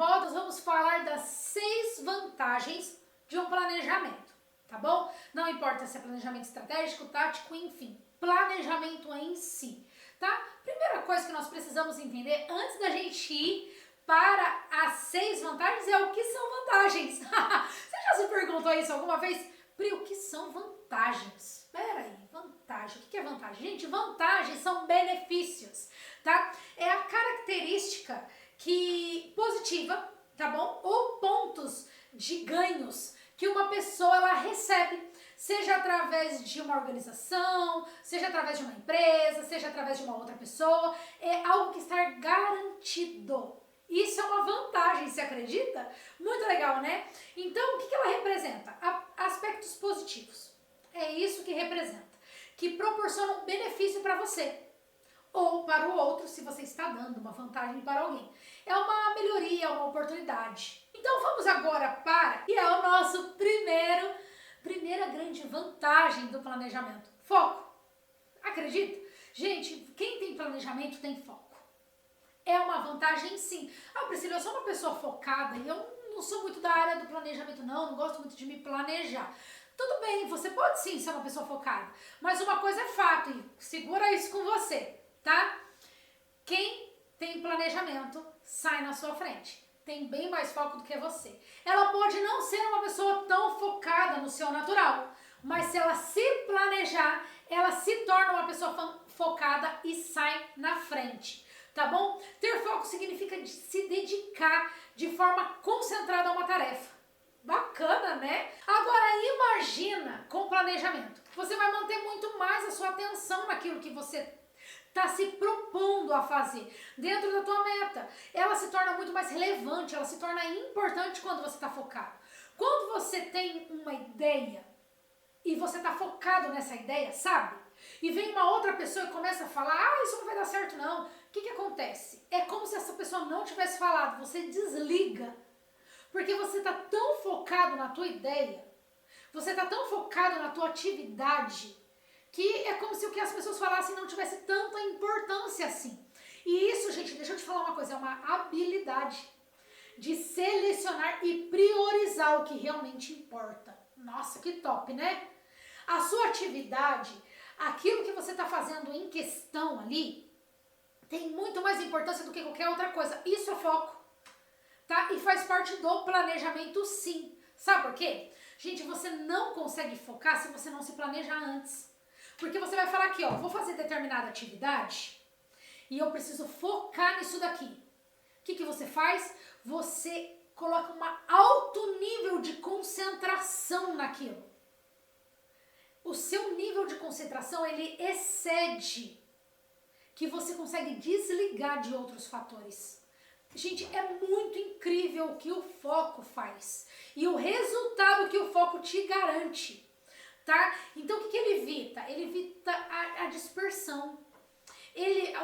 volta, nós vamos falar das 6 vantagens de um planejamento, tá bom? Não importa se é planejamento estratégico, tático, enfim, planejamento em si, tá? Primeira coisa que nós precisamos entender antes da gente ir para as 6 vantagens é o que são vantagens. Você já se perguntou isso alguma vez? Pri, o que são vantagens? Peraí, vantagem. O que é vantagem? Gente, vantagens são benefícios, tá? É a característica positiva, tá bom? Ou pontos de ganhos que uma pessoa ela recebe, seja através de uma organização, seja através de uma empresa, seja através de uma outra pessoa, é algo que está garantido. Isso é uma vantagem, você acredita? Muito legal, né? Então, o que ela representa? Aspectos positivos. É isso que representa. Que proporcionam benefício para você ou para o outro, se você está dando uma vantagem para alguém. É uma melhoria, uma oportunidade. Então, vamos agora e é o nosso primeira grande vantagem do planejamento. Foco. Acredita? Gente, quem tem planejamento tem foco. É uma vantagem sim. Ah, Priscila, eu sou uma pessoa focada e eu não sou muito da área do planejamento, não gosto muito de me planejar. Tudo bem, você pode sim ser uma pessoa focada, mas uma coisa é fato, e segura isso com você, tá? Quem tem planejamento sai na sua frente, tem bem mais foco do que você. Ela pode não ser uma pessoa tão focada no seu natural, mas se ela se planejar, ela se torna uma pessoa focada e sai na frente. Tá bom? Ter foco significa se dedicar de forma concentrada a uma tarefa. Bacana, né? Agora imagina com planejamento. Você vai manter muito mais a sua atenção naquilo que você está se propondo a fazer dentro da tua meta. Ela se torna muito mais relevante, ela se torna importante quando você está focado. Quando você tem uma ideia e você está focado nessa ideia, sabe? E vem uma outra pessoa e começa a falar, isso não vai dar certo não. O que acontece? É como se essa pessoa não tivesse falado, você desliga. Porque você está tão focado na tua ideia, você está tão focado na tua atividade, que é como se o que as pessoas falassem não tivesse tanta importância assim. E isso, gente, deixa eu te falar uma coisa, é uma habilidade de selecionar e priorizar o que realmente importa. Nossa, que top, né? A sua atividade, aquilo que você está fazendo em questão ali, tem muito mais importância do que qualquer outra coisa. Isso é foco, tá? E faz parte do planejamento, sim. Sabe por quê? Gente, você não consegue focar se você não se planeja antes. Porque você vai falar aqui, ó, vou fazer determinada atividade e eu preciso focar nisso daqui. O que você faz? Você coloca um alto nível de concentração naquilo. O seu nível de concentração, ele excede que você consegue desligar de outros fatores. Gente, é muito incrível o que o foco faz e o resultado que o foco te garante, tá? Então, o que ele evita? Ele evita a dispersão.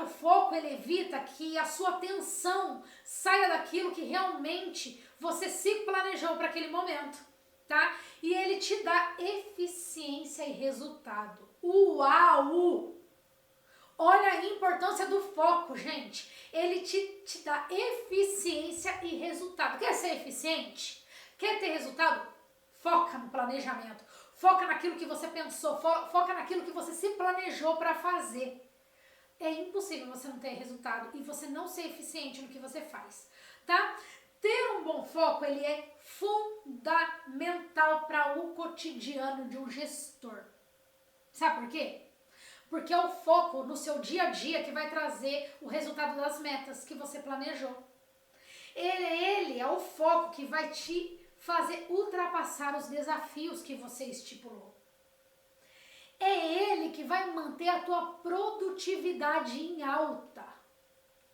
O foco, ele evita que a sua atenção saia daquilo que realmente você se planejou para aquele momento, tá? E ele te dá eficiência e resultado. Uau! Olha a importância do foco, gente. Ele te dá eficiência e resultado. Quer ser eficiente? Quer ter resultado? Foca no planejamento. Foca naquilo que você pensou. Foca naquilo que você se planejou para fazer. É impossível você não ter resultado e você não ser eficiente no que você faz, tá? Ter um bom foco, ele é fundamental para o cotidiano de um gestor. Sabe por quê? Porque é o foco no seu dia a dia que vai trazer o resultado das metas que você planejou. Ele é o foco que vai te fazer ultrapassar os desafios que você estipulou. É ele que vai manter a tua produtividade em alta.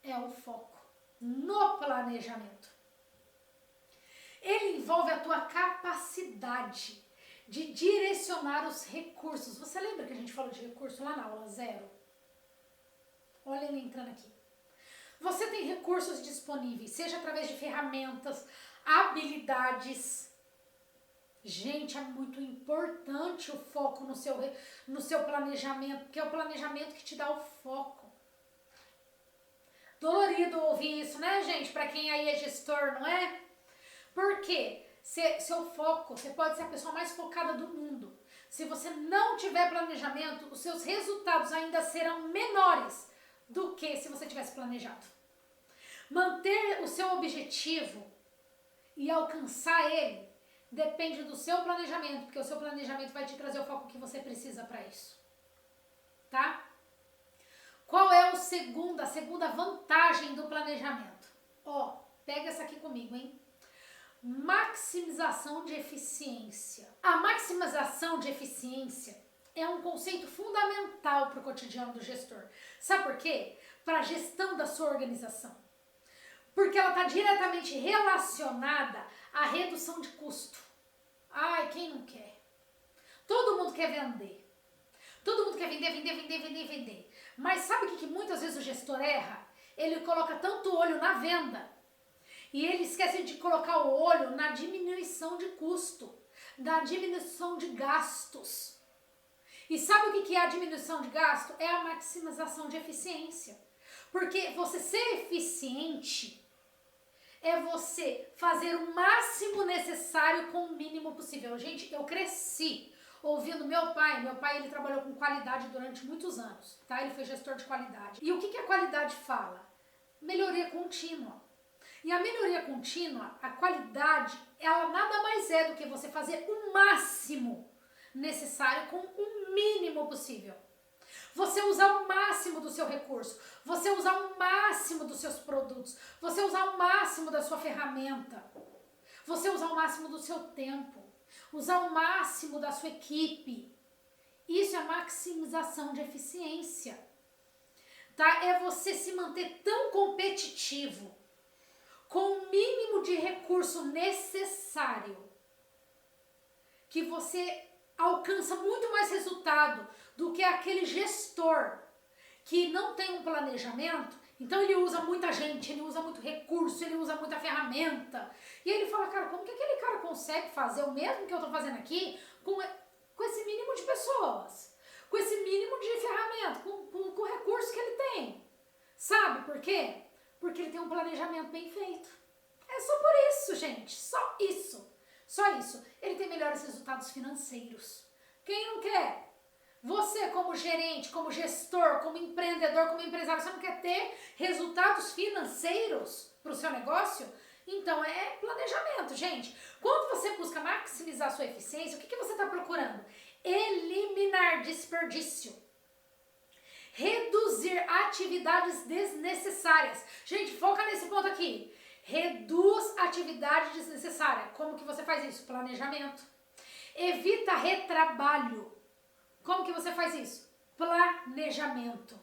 É o foco no planejamento. Ele envolve a tua capacidade de direcionar os recursos. Você lembra que a gente falou de recurso lá na aula 0? Olha ele entrando aqui. Você tem recursos disponíveis, seja através de ferramentas, habilidades. Gente, é muito importante o foco no seu planejamento, porque é o planejamento que te dá o foco. dolorido ouvir isso, né, gente? Para quem aí é gestor, não é? Por quê? Seu foco, você pode ser a pessoa mais focada do mundo. Se você não tiver planejamento, os seus resultados ainda serão menores do que se você tivesse planejado. Manter o seu objetivo e alcançar ele depende do seu planejamento, porque o seu planejamento vai te trazer o foco que você precisa para isso. Tá? Qual é a segunda vantagem do planejamento? Ó, pega essa aqui comigo, hein? Maximização de eficiência. A maximização de eficiência é um conceito fundamental para o cotidiano do gestor. Sabe por quê? Para a gestão da sua organização. Porque ela está diretamente relacionada à redução de custo. Ai, quem não quer? Todo mundo quer vender. Todo mundo quer vender. Mas sabe o que muitas vezes o gestor erra? Ele coloca tanto olho na venda e ele esquece de colocar o olho na diminuição de custo, na diminuição de gastos. E sabe o que é a diminuição de gasto? É a maximização de eficiência. Porque você ser eficiente é você fazer o máximo necessário com o mínimo possível. Gente, eu cresci ouvindo meu pai. Meu pai, ele trabalhou com qualidade durante muitos anos, tá? Ele foi gestor de qualidade. E o que a qualidade fala? Melhoria contínua. E a melhoria contínua, a qualidade, ela nada mais é do que você fazer o máximo necessário com o mínimo possível. Você usar o máximo do seu recurso, você usar o máximo dos seus produtos, você usar o máximo da sua ferramenta, você usar o máximo do seu tempo, usar o máximo da sua equipe. Isso é maximização de eficiência. Tá? É você se manter tão competitivo com o mínimo de recurso necessário que você alcança muito mais resultado do que aquele gestor que não tem um planejamento. Então ele usa muita gente, ele usa muito recurso, ele usa muita ferramenta. E ele fala, cara, como que aquele cara consegue fazer o mesmo que eu estou fazendo aqui com esse mínimo de pessoas, com esse mínimo de ferramenta, com o recurso que ele tem? Sabe por quê? Porque ele tem um planejamento bem feito. É só por isso, gente, só isso. Só isso. Ele tem melhores resultados financeiros. Quem não quer? Você, como gerente, como gestor, como empreendedor, como empresário, você não quer ter resultados financeiros para o seu negócio? Então é planejamento, gente. Quando você busca maximizar a sua eficiência, o que você está procurando? Eliminar desperdício. Reduzir atividades desnecessárias. Gente, foca nesse ponto aqui. Reduz atividade desnecessária. Como que você faz isso? Planejamento. Evita retrabalho. Como que você faz isso? Planejamento.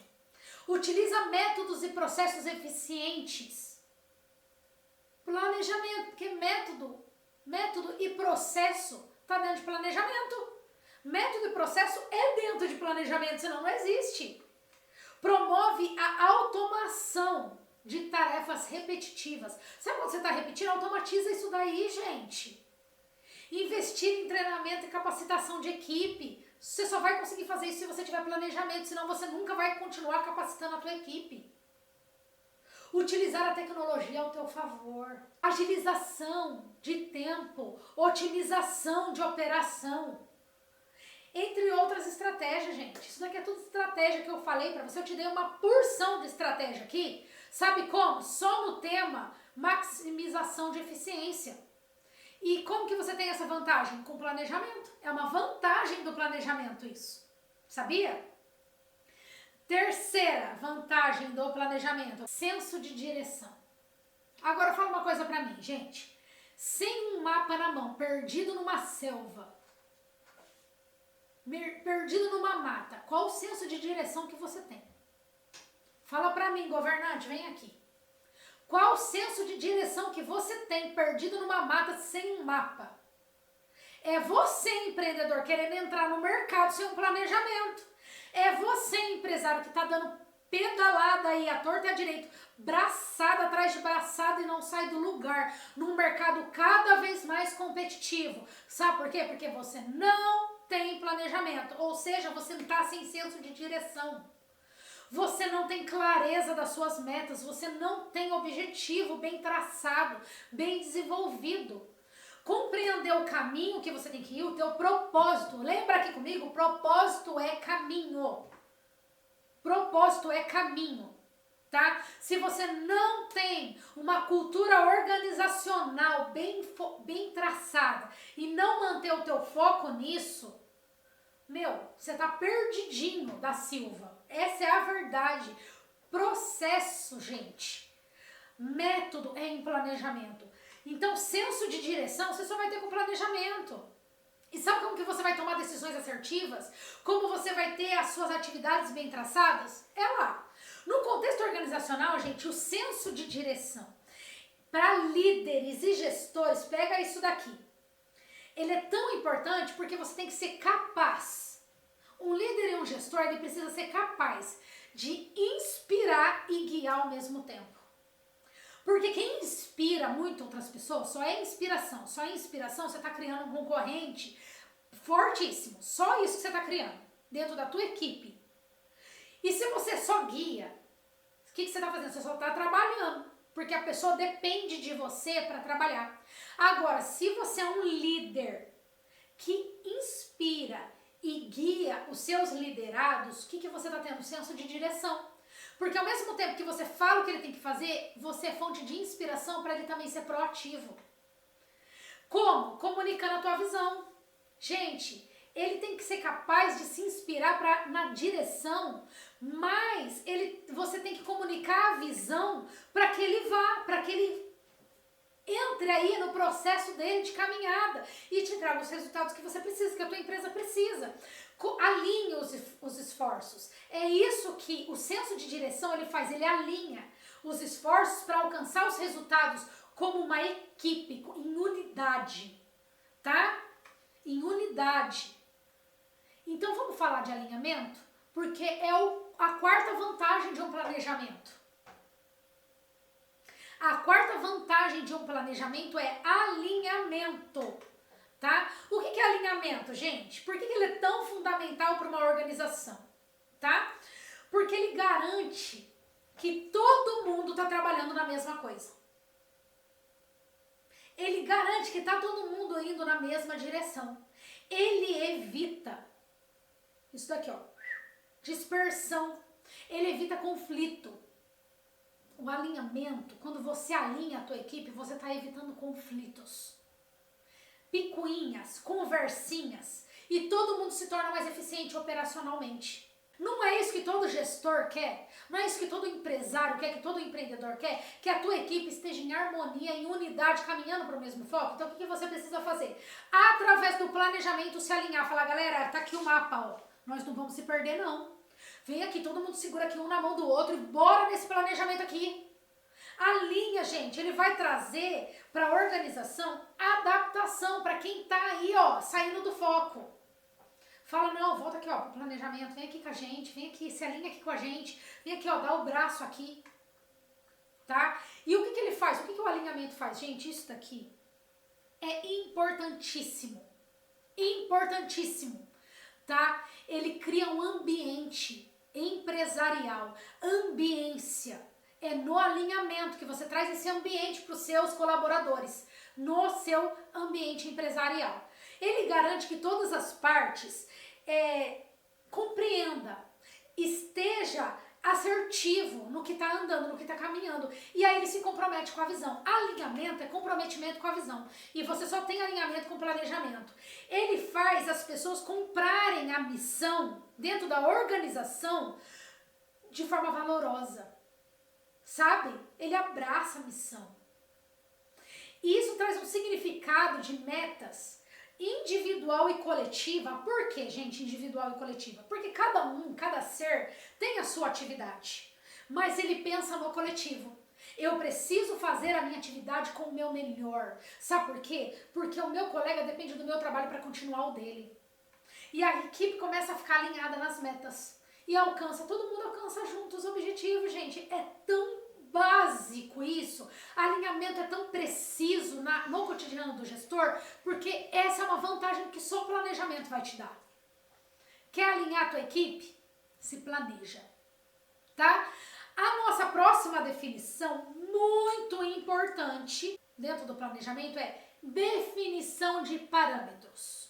Utiliza métodos e processos eficientes. Planejamento, porque método e processo está dentro de planejamento. Método e processo é dentro de planejamento, senão não existe. Promove a automação de tarefas repetitivas. Sabe quando você está repetindo? Automatiza isso daí, gente. Investir em treinamento e capacitação de equipe. Você só vai conseguir fazer isso se você tiver planejamento, senão você nunca vai continuar capacitando a tua equipe. Utilizar a tecnologia ao teu favor. Agilização de tempo, otimização de operação. Entre outras estratégias, gente. Isso daqui é tudo estratégia que eu falei pra você. Eu te dei uma porção de estratégia aqui. Sabe como? Só no tema maximização de eficiência. E como que você tem essa vantagem? Com planejamento. É uma vantagem do planejamento isso. Sabia? Terceira vantagem do planejamento. Senso de direção. Agora fala uma coisa pra mim, gente. Sem um mapa na mão, perdido numa selva, perdido numa mata, qual o senso de direção que você tem? Fala pra mim, governante, vem aqui. Qual o senso de direção que você tem perdido numa mata sem um mapa? É você, empreendedor, querendo entrar no mercado sem um planejamento. É você, empresário, que está dando pedalada aí, à torta e à direita, braçada atrás de braçada e não sai do lugar, num mercado cada vez mais competitivo. Sabe por quê? Porque você não tem planejamento, ou seja, você não está sem senso de direção. você não tem clareza das suas metas, você não tem objetivo bem traçado, bem desenvolvido. Compreender o caminho que você tem que ir, o teu propósito. Lembra aqui comigo? Propósito é caminho. Propósito é caminho, tá? Se você não tem uma cultura organizacional bem traçada e não manter o teu foco nisso, você tá perdidinho da Silva. Essa é a verdade. Processo, gente. Método é em planejamento. Então, senso de direção você só vai ter com planejamento. E sabe como que você vai tomar decisões assertivas? Como você vai ter as suas atividades bem traçadas? É lá. No contexto organizacional, gente, o senso de direção para líderes e gestores, pega isso daqui. Ele é tão importante porque você tem que ser capaz. Um líder e um gestor, ele precisa ser capaz de inspirar e guiar ao mesmo tempo. Porque quem inspira muito outras pessoas só é inspiração. Só é inspiração você está criando um concorrente fortíssimo. Só isso que você está criando dentro da tua equipe. E se você só guia, o que você está fazendo? Você só está trabalhando. Porque a pessoa depende de você para trabalhar. Agora, se você é um líder que inspira e guia os seus liderados, o que você está tendo? Senso de direção. Porque ao mesmo tempo que você fala o que ele tem que fazer, você é fonte de inspiração para ele também ser proativo. Como? Comunicando a tua visão. Gente, ele tem que ser capaz de se inspirar na direção, mas você tem que comunicar a visão para que ele vá, para que ele entre aí no processo dele de caminhada e te traga os resultados que você precisa, que a tua empresa precisa. Alinhe os esforços. É isso que o senso de direção ele faz, ele alinha os esforços para alcançar os resultados como uma equipe, em unidade, tá? Em unidade. Então vamos falar de alinhamento? Porque é a quarta vantagem de um planejamento. A quarta vantagem de um planejamento é alinhamento, tá? O que é alinhamento, gente? Por que ele é tão fundamental para uma organização, tá? Porque ele garante que todo mundo está trabalhando na mesma coisa. Ele garante que está todo mundo indo na mesma direção. Ele evita, isso daqui, ó, dispersão. Ele evita conflito. O alinhamento, quando você alinha a tua equipe, você está evitando conflitos. Picuinhas, conversinhas, e todo mundo se torna mais eficiente operacionalmente. Não é isso que todo gestor quer, não é isso que todo empresário quer, que todo empreendedor quer, que a tua equipe esteja em harmonia, em unidade, caminhando para o mesmo foco. Então o que você precisa fazer? Através do planejamento se alinhar, falar, galera, tá aqui o mapa, ó. Nós não vamos se perder não. Vem aqui, todo mundo segura aqui um na mão do outro e bora nesse planejamento aqui. Alinha, gente, ele vai trazer para a organização adaptação para quem tá aí, ó, saindo do foco. Fala, não, volta aqui, ó, pro planejamento, vem aqui com a gente, vem aqui, se alinha aqui com a gente, vem aqui, ó, dá o braço aqui, tá? E o que ele faz? O que o alinhamento faz? Gente, isso daqui é importantíssimo, importantíssimo, tá? Ele cria um ambiente empresarial, ambiência. É no alinhamento que você traz esse ambiente para os seus colaboradores, no seu ambiente empresarial. Ele garante que todas as partes compreenda, esteja assertivo no que está andando, no que está caminhando. E aí ele se compromete com a visão. Alinhamento é comprometimento com a visão. E você só tem alinhamento com planejamento. Ele faz as pessoas comprarem a missão dentro da organização de forma valorosa. Sabe? Ele abraça a missão. E isso traz um significado de metas individual e coletiva. Por que, gente, individual e coletiva? Porque cada ser tem a sua atividade, mas ele pensa no coletivo. Eu preciso fazer a minha atividade com o meu melhor. Sabe por quê? Porque o meu colega depende do meu trabalho para continuar o dele. E a equipe começa a ficar alinhada nas metas. E todo mundo alcança junto os objetivos, gente. É tão básico isso. Alinhamento é tão preciso no cotidiano do gestor, porque essa é uma vantagem que só o planejamento vai te dar. Quer alinhar a tua equipe? Se planeja. tá? A nossa próxima definição, muito importante dentro do planejamento, é definição de parâmetros.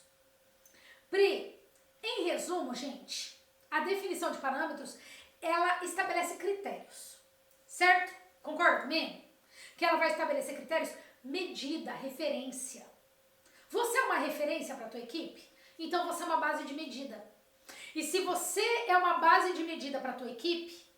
Pri, em resumo, gente, a definição de parâmetros, ela estabelece critérios, certo? Concorda comigo? Que ela vai estabelecer critérios, medida, referência. Você é uma referência para a tua equipe? Então você é uma base de medida. E se você é uma base de medida para a tua equipe,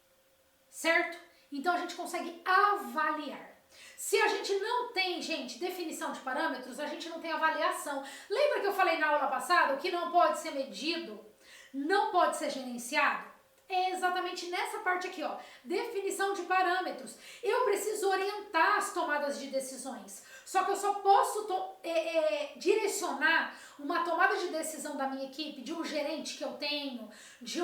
certo? Então a gente consegue avaliar. Se a gente não tem, gente, definição de parâmetros, a gente não tem avaliação. Lembra que eu falei na aula passada, o que não pode ser medido, não pode ser gerenciado? É exatamente nessa parte aqui, ó, definição de parâmetros. Eu preciso orientar as tomadas de decisões. Só que eu só posso direcionar uma tomada de decisão da minha equipe, de um gerente que eu tenho, de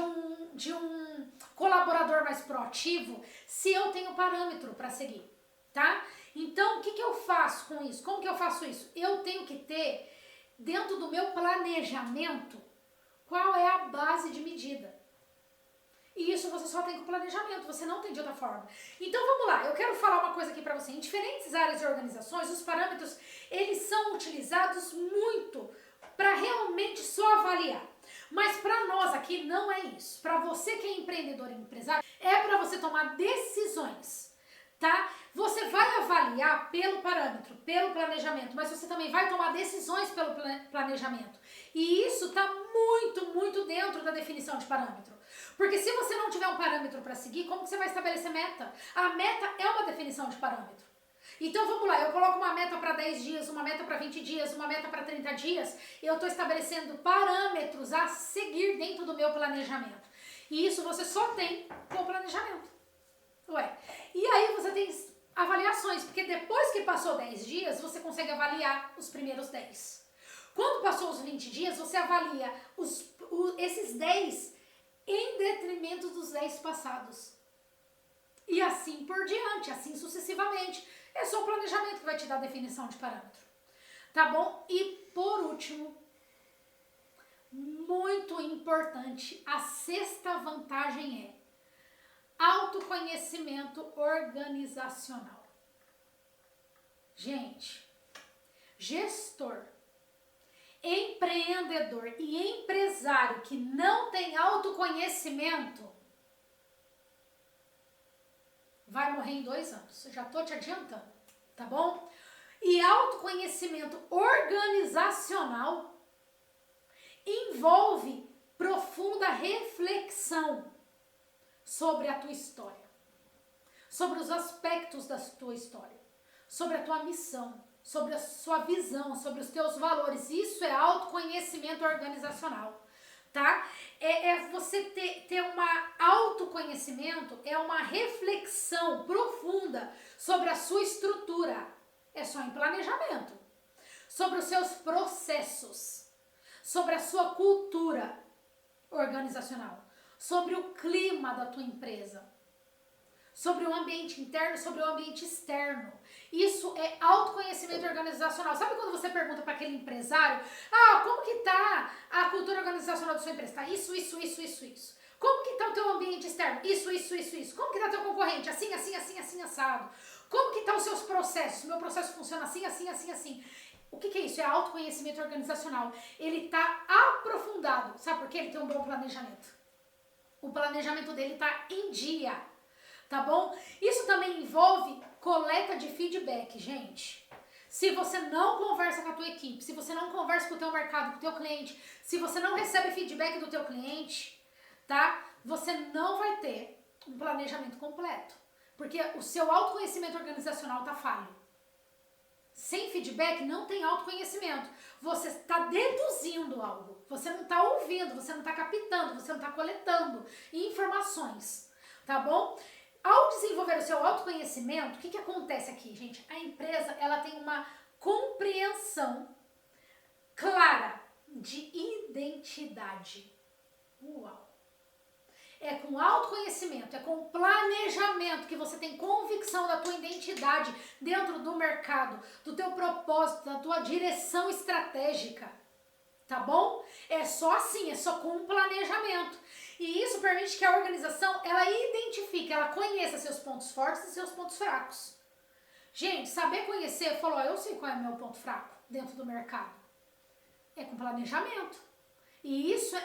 um colaborador mais proativo, se eu tenho parâmetro para seguir, tá? Então, o que eu faço com isso? Como que eu faço isso? Eu tenho que ter, dentro do meu planejamento, qual é a base de medida. E isso você só tem com planejamento, você não tem de outra forma. Então vamos lá, eu quero falar uma coisa aqui para você. Em diferentes áreas e organizações, os parâmetros, eles são utilizados muito para realmente só avaliar. Mas para nós aqui não é isso. Para você que é empreendedor e empresário, é para você tomar decisões, tá? Você vai avaliar pelo parâmetro, pelo planejamento, mas você também vai tomar decisões pelo planejamento. E isso está muito, muito dentro da definição de parâmetro. Porque se você não tiver um parâmetro para seguir, como que você vai estabelecer meta? A meta é uma definição de parâmetro. Então vamos lá, eu coloco uma meta para 10 dias, uma meta para 20 dias, uma meta para 30 dias, eu estou estabelecendo parâmetros a seguir dentro do meu planejamento. E isso você só tem com o planejamento. Ué, e aí você tem avaliações, porque depois que passou 10 dias, você consegue avaliar os primeiros 10. Quando passou os 20 dias, você avalia esses 10 em detrimento dos 10 passados. E assim por diante, assim sucessivamente. É só o planejamento que vai te dar a definição de parâmetro. Tá bom? E por último, muito importante, a sexta vantagem é autoconhecimento organizacional. Gente, gestor, empreendedor e empresário que não tem autoconhecimento vai morrer em 2 anos. Eu já tô te adiantando, tá bom? E autoconhecimento organizacional envolve profunda reflexão sobre a tua história, sobre os aspectos da tua história, sobre a tua missão, sobre a sua visão, sobre os teus valores. Isso é autoconhecimento organizacional, tá? Você ter um autoconhecimento, é uma reflexão profunda sobre a sua estrutura. É só em planejamento. Sobre os seus processos, sobre a sua cultura organizacional, sobre o clima da tua empresa, sobre o ambiente interno, sobre o ambiente externo. Isso é autoconhecimento organizacional. Sabe quando você pergunta para aquele empresário, como que tá a cultura organizacional da sua empresa? Tá isso. Como que tá o teu ambiente externo? Isso. Como que tá teu concorrente? Assim, assado. Como que tá os seus processos? Meu processo funciona assim. O que é isso? É autoconhecimento organizacional. Ele tá aprofundado. Sabe por quê? Ele tem um bom planejamento. O planejamento dele tá em dia. Tá bom? Isso também envolve coleta de feedback, gente. Se você não conversa com a tua equipe, se você não conversa com o teu mercado, com o teu cliente, se você não recebe feedback do teu cliente, tá? Você não vai ter um planejamento completo. Porque o seu autoconhecimento organizacional tá falho. Sem feedback não tem autoconhecimento. Você está deduzindo algo. Você não está ouvindo, você não está captando, você não está coletando informações. Tá bom? Ao desenvolver o seu autoconhecimento, o que acontece aqui, gente? A empresa, ela tem uma compreensão clara de identidade. Uau! É com autoconhecimento, é com planejamento que você tem convicção da tua identidade dentro do mercado, do teu propósito, da tua direção estratégica. Tá bom? É só assim, é só com planejamento. E isso permite que a organização, ela identifique, ela conheça seus pontos fortes e seus pontos fracos. Gente, saber conhecer, falou, eu sei qual é o meu ponto fraco dentro do mercado. É com planejamento. E isso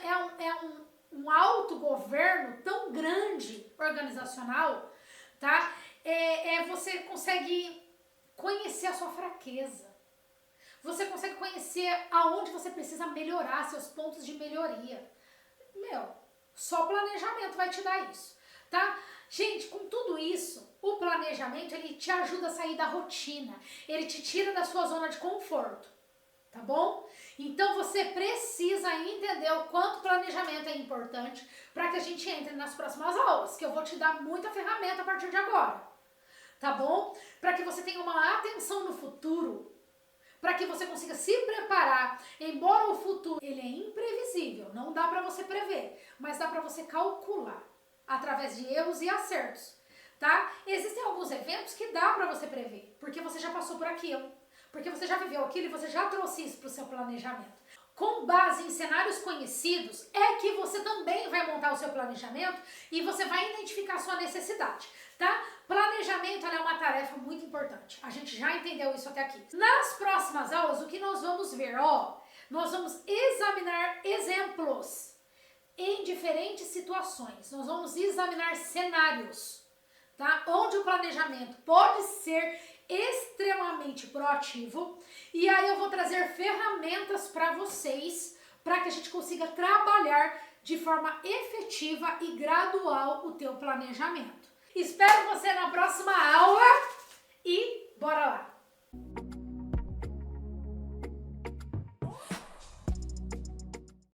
um autogoverno tão grande, organizacional, tá? Você consegue conhecer a sua fraqueza. Você consegue conhecer aonde você precisa melhorar, seus pontos de melhoria. Só planejamento vai te dar isso, tá? Gente, com tudo isso, o planejamento, ele te ajuda a sair da rotina. Ele te tira da sua zona de conforto, tá bom? Então, você precisa entender o quanto planejamento é importante para que a gente entre nas próximas aulas, que eu vou te dar muita ferramenta a partir de agora, tá bom? Para que você tenha uma atenção no futuro, para que você consiga se preparar, embora o futuro ele é imprevisível, não dá para você prever, mas dá para você calcular através de erros e acertos, tá? Existem alguns eventos que dá para você prever, porque você já passou por aquilo, porque você já viveu aquilo e você já trouxe isso para o seu planejamento. Com base em cenários conhecidos, é que você também vai montar o seu planejamento e você vai identificar a sua necessidade, tá? Planejamento é uma tarefa muito importante. A gente já entendeu isso até aqui. Nas próximas aulas, o que nós vamos ver? Nós vamos examinar exemplos em diferentes situações. Nós vamos examinar cenários, tá? Onde o planejamento pode ser extremamente proativo. E aí eu vou trazer ferramentas para vocês, para que a gente consiga trabalhar de forma efetiva e gradual o teu planejamento. Espero você na próxima aula e bora lá!